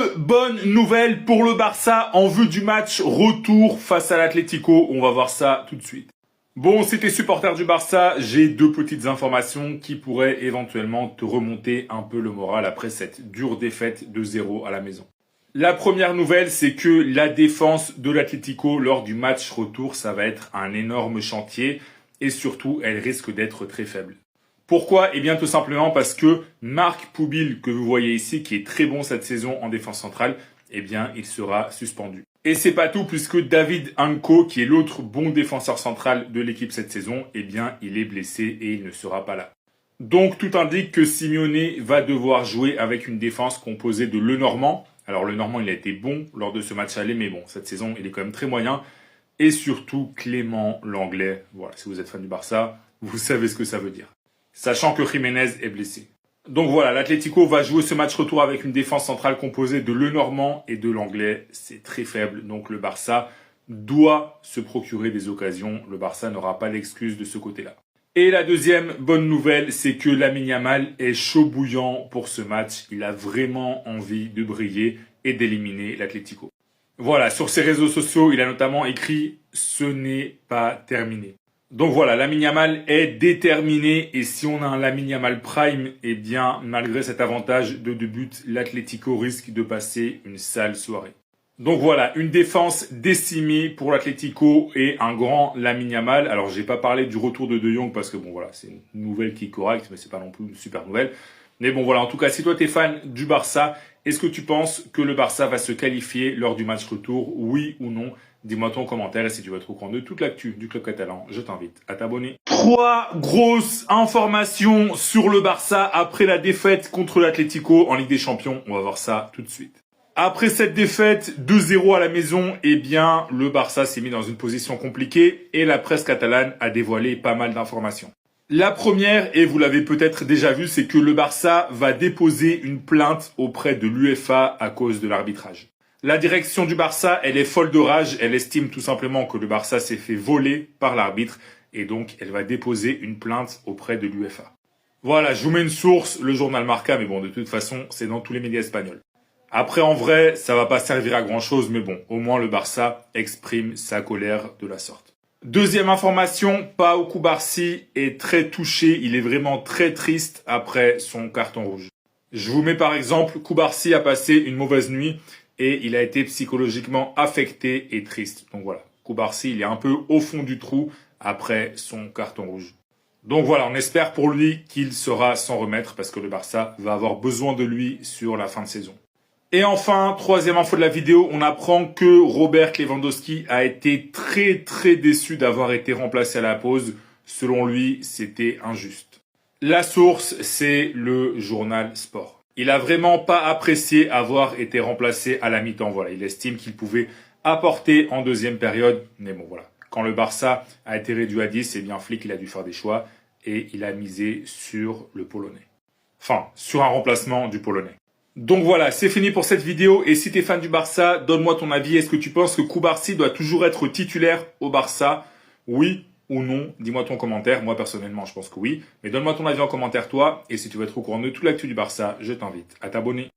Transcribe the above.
Deux bonnes nouvelles pour le Barça en vue du match retour face à l'Atlético. On va voir ça tout de suite. Bon, si t'es supporter du Barça, j'ai deux petites informations qui pourraient éventuellement te remonter un peu le moral après cette dure défaite de 0 à la maison. La première nouvelle, c'est que la défense de l'Atlético lors du match retour, ça va être un énorme chantier et surtout, elle risque d'être très faible. Pourquoi? Eh bien, tout simplement parce que Marc Poubil, que vous voyez ici, qui est très bon cette saison en défense centrale, eh bien, il sera suspendu. Et c'est pas tout, puisque David Anko, qui est l'autre bon défenseur central de l'équipe cette saison, eh bien, il est blessé et il ne sera pas là. Donc, tout indique que Simeone va devoir jouer avec une défense composée de Lenormand. Alors, Lenormand, il a été bon lors de ce match aller, mais bon, cette saison, il est quand même très moyen. Et surtout, Clément Lenglet. Voilà, si vous êtes fan du Barça, vous savez ce que ça veut dire. Sachant que Jiménez est blessé. Donc voilà, l'Atlético va jouer ce match retour avec une défense centrale composée de Lenormand et de Lenglet. C'est très faible, donc le Barça doit se procurer des occasions. Le Barça n'aura pas l'excuse de ce côté-là. Et la deuxième bonne nouvelle, c'est que Lamine Yamal est chaud bouillant pour ce match. Il a vraiment envie de briller et d'éliminer l'Atlético. Voilà, sur ses réseaux sociaux, il a notamment écrit « Ce n'est pas terminé ». Donc voilà, Lamine Yamal est déterminé et si on a un Lamine Yamal Prime, eh bien, malgré cet avantage de 2 buts, l'Atlético risque de passer une sale soirée. Donc voilà, une défense décimée pour l'Atlético et un grand Lamine Yamal. Alors, j'ai pas parlé du retour de De Jong parce que bon voilà, c'est une nouvelle qui est correcte, mais c'est pas non plus une super nouvelle. Mais bon voilà, en tout cas, si toi t'es fan du Barça, est-ce que tu penses que le Barça va se qualifier lors du match retour, oui ou non? Dis-moi ton commentaire et si tu veux être au courant de toute l'actu du club catalan, je t'invite à t'abonner. 3 grosses informations sur le Barça après la défaite contre l'Atlético en Ligue des Champions. On va voir ça tout de suite. Après cette défaite 2-0 à la maison, eh bien, le Barça s'est mis dans une position compliquée et la presse catalane a dévoilé pas mal d'informations. La première, et vous l'avez peut-être déjà vu, c'est que le Barça va déposer une plainte auprès de l'UEFA à cause de l'arbitrage. La direction du Barça, elle est folle de rage, elle estime tout simplement que le Barça s'est fait voler par l'arbitre et donc elle va déposer une plainte auprès de l'UEFA. Voilà, je vous mets une source, le journal Marca, mais bon, de toute façon, c'est dans tous les médias espagnols. Après, en vrai, ça va pas servir à grand chose, mais bon, au moins le Barça exprime sa colère de la sorte. Deuxième information, Pau Cubarsí est très touché, il est vraiment très triste après son carton rouge. Je vous mets par exemple, Cubarsí a passé une mauvaise nuit et il a été psychologiquement affecté et triste. Donc voilà, Cubarsí, il est un peu au fond du trou après son carton rouge. Donc voilà, on espère pour lui qu'il sera s'en remettre parce que le Barça va avoir besoin de lui sur la fin de saison. Et enfin, troisième info de la vidéo, on apprend que Robert Lewandowski a été très déçu d'avoir été remplacé à la pause. Selon lui, c'était injuste. La source, c'est le journal Sport. Il a vraiment pas apprécié avoir été remplacé à la mi-temps. Voilà, il estime qu'il pouvait apporter en deuxième période. Mais bon, voilà. Quand le Barça a été réduit à 10, eh bien Flick, il a dû faire des choix et il a misé sur le Polonais. Enfin, sur un remplacement du Polonais. Donc voilà, c'est fini pour cette vidéo. Et si tu es fan du Barça, donne-moi ton avis. Est-ce que tu penses que Cubarsí doit toujours être titulaire au Barça? Oui ou non? Dis-moi ton commentaire. Moi, personnellement, je pense que oui. Mais donne-moi ton avis en commentaire, toi. Et si tu veux être au courant de toute l'actu du Barça, je t'invite à t'abonner.